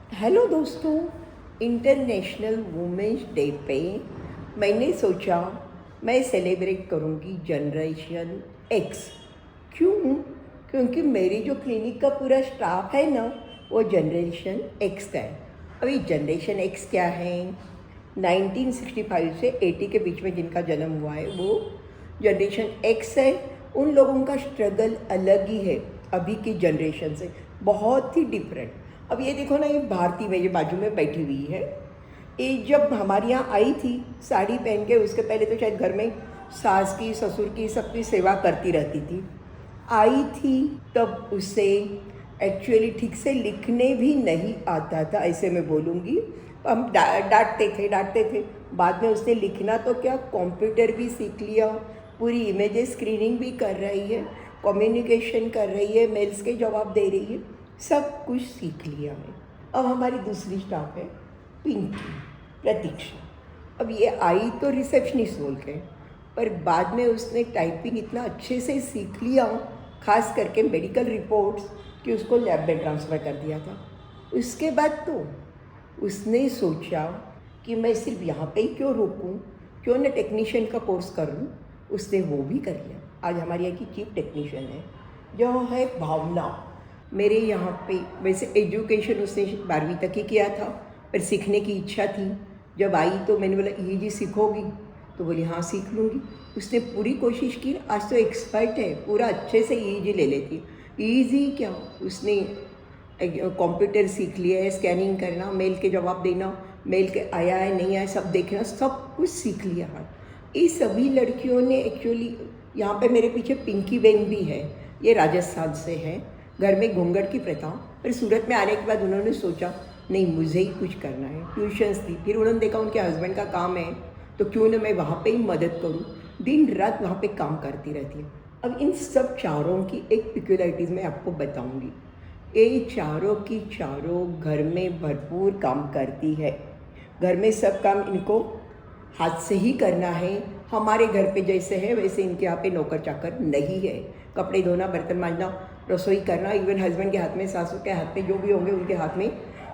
Hello दोस्तों। International women's day पे मैंने सोचा मैं सेलिब्रेट करूंगी जनरेशन एक्स। क्यों? क्योंकि मेरी जो क्लिनिक का पूरा स्टाफ है ना, वो जनरेशन एक्स का है। अभी जनरेशन एक्स क्या है? 1965 से 80 के बीच में जिनका जन्म हुआ है वो जनरेशन एक्स है। उन लोगों का स्ट्रगल अलग ही है अभी की जनरेशन से, बहुत ही डिफरेंट। अब ये देखो ना, ये भारती मेरे बाजू में बैठी हुई है। ये जब हमारे यहाँ आई थी साड़ी पहन के, उसके पहले तो शायद घर में सास की ससुर की सबकी सेवा करती रहती थी। आई थी तब उसे एक्चुअली ठीक से लिखने भी नहीं आता था, ऐसे मैं बोलूँगी। हम डांटते थे। बाद में उसने लिखना तो क्या, कंप्यूटर भी सीख लिया, पूरी इमेजेस स्क्रीनिंग भी कर रही है, कम्युनिकेशन कर रही है, मेल्स के जवाब दे रही है, सब कुछ सीख लिया है। अब हमारी दूसरी स्टाफ है पिंकी, प्रतीक्षा। अब ये आई तो रिसेप्शनिस्ट बोल के, पर बाद में उसने टाइपिंग इतना अच्छे से सीख लिया, खास करके मेडिकल रिपोर्ट्स, कि उसको लैब में ट्रांसफ़र कर दिया था। उसके बाद तो उसने सोचा कि मैं सिर्फ यहाँ पे ही क्यों रुकूँ, क्यों ना टेक्नीशियन का कोर्स कर लूँ। उसने वो भी कर लिया। आज हमारे यहाँ की चीफ टेक्नीशियन है जो है भावना। मेरे यहाँ पे वैसे एजुकेशन उसने 12वीं तक ही किया था, पर सीखने की इच्छा थी। जब आई तो मैंने बोला ईईजी सीखोगी? तो बोली हाँ सीख लूँगी। उसने पूरी कोशिश की, आज तो एक्सपर्ट है, पूरा अच्छे से ईईजी ले लेती। ईजी क्या, उसने कंप्यूटर सीख लिया है, स्कैनिंग करना, मेल के जवाब देना, मेल के आया है नहीं आया सब देखना, सब कुछ सीख लिया है। ये सभी लड़कियों ने एक्चुअली, यहाँ पे मेरे पीछे पिंकी बेन भी है, ये राजस्थान से है। घर में घूंघट की प्रथा, पर सूरत में आने के बाद उन्होंने सोचा नहीं मुझे ही कुछ करना है। ट्यूशन्स दी, फिर उन्होंने देखा उनके हस्बैंड का काम है तो क्यों ना मैं वहाँ पे ही मदद करूँ। दिन रात वहाँ पे काम करती रहती है। अब इन सब चारों की एक पिक्युलरिटीज़ मैं आपको बताऊँगी। ये चारों की चारों घर में भरपूर काम करती है। घर में सब काम इनको हाथ से ही करना है। हमारे घर पे जैसे है वैसे इनके यहाँ पे नौकर चाकर नहीं है। कपड़े धोना, बर्तन मांजना, रसोई करना, इवन हस्बैंड के हाथ में, सासू के हाथ में, जो भी होंगे उनके हाथ में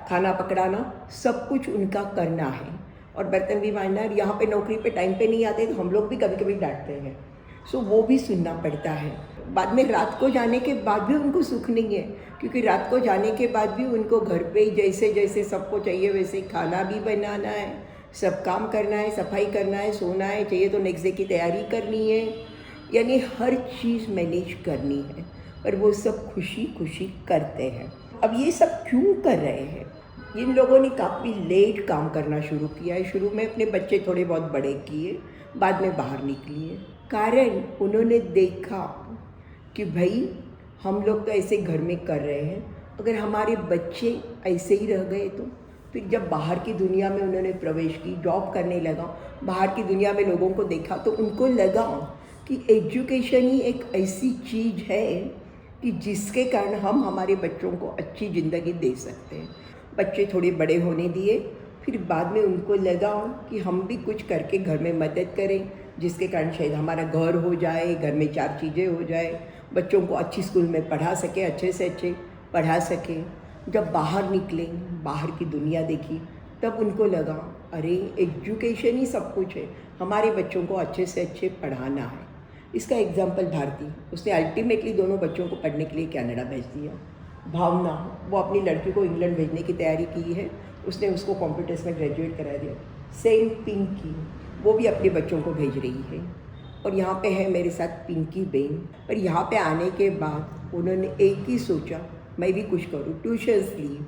खाना पकड़ाना, सब कुछ उनका करना है। और बर्तन भी मांजना है। यहाँ पे नौकरी पे टाइम पे नहीं आते तो हम लोग भी कभी कभी डांटते हैं, सो वो भी सुनना पड़ता है। बाद में रात को जाने के बाद भी उनको सुख नहीं है, क्योंकि रात को जाने के बाद भी उनको घर पे ही जैसे जैसे सबको चाहिए वैसे खाना भी बनाना है, सब काम करना है, सफाई करना है, सोना है, चाहिए तो नेक्स्ट डे की तैयारी करनी है, यानी हर चीज़ मैनेज करनी है। पर वो सब खुशी खुशी करते हैं। अब ये सब क्यों कर रहे हैं? इन लोगों ने काफ़ी लेट काम करना शुरू किया है। शुरू में अपने बच्चे थोड़े बहुत बड़े किए, बाद में बाहर निकलिए। कारण उन्होंने देखा कि भाई हम लोग तो ऐसे घर में कर रहे हैं, अगर हमारे बच्चे ऐसे ही रह गए तो। फिर जब बाहर की दुनिया में उन्होंने प्रवेश की, जॉब करने लगा, बाहर की दुनिया में लोगों को देखा, तो उनको लगा कि एजुकेशन ही एक ऐसी चीज़ है कि जिसके कारण हम हमारे बच्चों को अच्छी ज़िंदगी दे सकते हैं। बच्चे थोड़े बड़े होने दिए, फिर बाद में उनको लगा कि हम भी कुछ करके घर में मदद करें, जिसके कारण शायद हमारा घर हो जाए, घर में 4 चीज़ें हो जाए, बच्चों को अच्छी स्कूल में पढ़ा सके, अच्छे से अच्छे पढ़ा सकें। जब बाहर निकले, बाहर की दुनिया देखी, तब उनको लगा अरे एजुकेशन ही सब कुछ है, हमारे बच्चों को अच्छे से अच्छे पढ़ाना है। इसका एग्जाम्पल भारती, उसने अल्टीमेटली दोनों बच्चों को पढ़ने के लिए कनाडा भेज दिया। भावना, वो अपनी लड़की को इंग्लैंड भेजने की तैयारी की है, उसने उसको कंप्यूटर्स में ग्रेजुएट करा दिया। सेम पिंकी, वो भी अपने बच्चों को भेज रही है। और यहाँ पे है मेरे साथ पिंकी बेन। पर यहाँ पे आने के बाद उन्होंने एक ही सोचा मैं भी कुछ करूँ। ट्यूशन्स ली,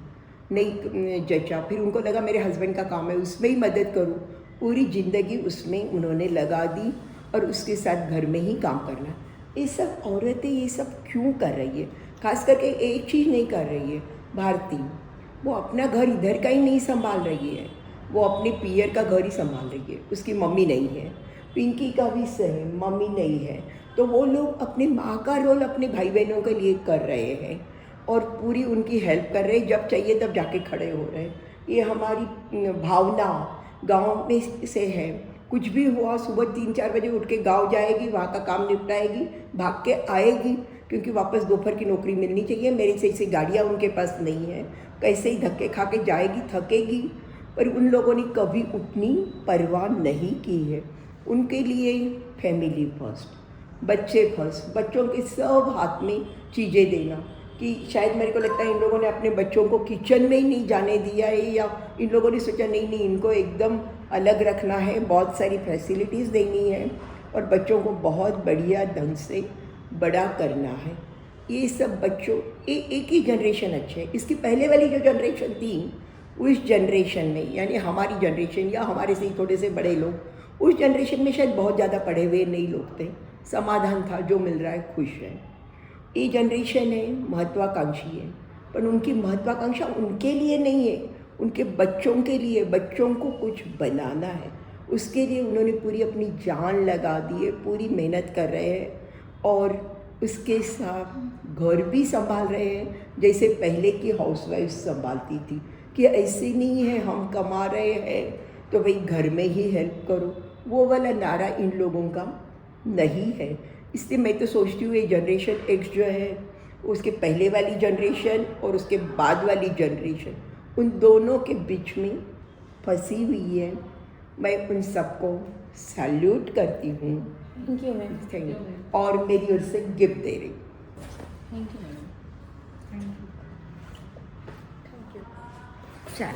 नहीं जचा, फिर उनको लगा मेरे हस्बैंड का काम है उसमें ही मदद करूँ। पूरी ज़िंदगी उसमें उन्होंने लगा दी और उसके साथ घर में ही काम करना। ये सब औरतें ये सब क्यों कर रही है? खास करके एक चीज़ नहीं कर रही है भारती, वो अपना घर इधर का ही नहीं संभाल रही है, वो अपने पियर का घर ही संभाल रही है। उसकी मम्मी नहीं है, पिंकी का भी सेम, मम्मी नहीं है, तो वो लोग अपने माँ का रोल अपने भाई बहनों के लिए कर रहे हैं और पूरी उनकी हेल्प कर रहे हैं। जब चाहिए तब जाके खड़े हो रहे हैं। ये हमारी भावना गांव में से है। कुछ भी हुआ सुबह 3-4 बजे उठ के गांव जाएगी, वहाँ का काम निपटाएगी, भाग के आएगी, क्योंकि वापस दोपहर की नौकरी मिलनी चाहिए। मेरी से गाड़ियाँ उनके पास नहीं है, कैसे ही धक्के खा के जाएगी, थकेगी। पर उन लोगों ने कभी उतनी परवाह नहीं की है। उनके लिए फैमिली फर्स्ट, बच्चे फर्स्ट, बच्चों के सब हाथ में चीज़ें देना, कि शायद मेरे को लगता है इन लोगों ने अपने बच्चों को किचन में ही नहीं जाने दिया है, या इन लोगों ने सोचा नहीं इनको एकदम अलग रखना है, बहुत सारी फैसिलिटीज़ देनी है और बच्चों को बहुत बढ़िया ढंग से बड़ा करना है। ये सब बच्चों एक ही जनरेशन अच्छे है। इसकी पहले वाली जो जनरेशन थी, उस जनरेशन में यानी हमारी जनरेशन या हमारे से थोड़े से बड़े लोग, उस जनरेशन में शायद बहुत ज़्यादा पढ़े हुए नहीं लोग थे, समाधान था, जो मिल रहा है खुश है। ये जनरेशन है महत्वाकांक्षी है, पर उनकी महत्वाकांक्षा उनके लिए नहीं है, उनके बच्चों के लिए। बच्चों को कुछ बनाना है, उसके लिए उन्होंने पूरी अपनी जान लगा दी है, पूरी मेहनत कर रहे हैं और उसके साथ घर भी संभाल रहे हैं, जैसे पहले की हाउसवाइफ संभालती थी, कि ऐसे नहीं है हम कमा रहे हैं तो भाई घर में ही हेल्प करो। वो वाला नारा इन लोगों का नहीं है। इसलिए मैं तो सोचती हूँ ये जनरेशन एक्स जो है, उसके पहले वाली जनरेशन और उसके बाद वाली जनरेशन, उन दोनों के बीच में फंसी हुई है। मैं उन सबको सैल्यूट करती हूँ। Thank you ma'am. Thank you. और मेरी ओर से गिफ्ट दे रही। Thank you ma'am. चल।